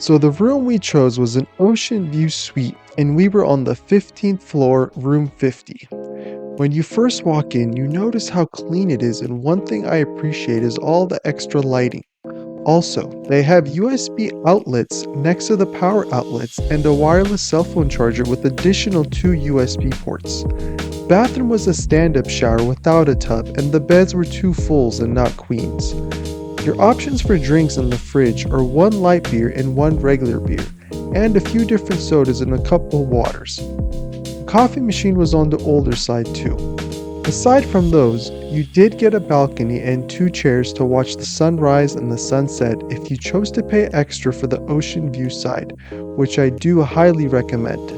So the room we chose was an ocean view suite, and we were on the 15th floor, room 50. When you first walk in, you notice how clean it is, and one thing I appreciate is all the extra lighting. Also, they have USB outlets next to the power outlets and a wireless cell phone charger with additional 2 USB ports. Bathroom was a stand-up shower without a tub, and the beds were 2 fulls and not queens. Your options for drinks in the fridge are 1 light beer and 1 regular beer, and a few different sodas and a couple waters. The coffee machine was on the older side too. Aside from those, you did get a balcony and 2 chairs to watch the sunrise and the sunset if you chose to pay extra for the ocean view side, which I do highly recommend.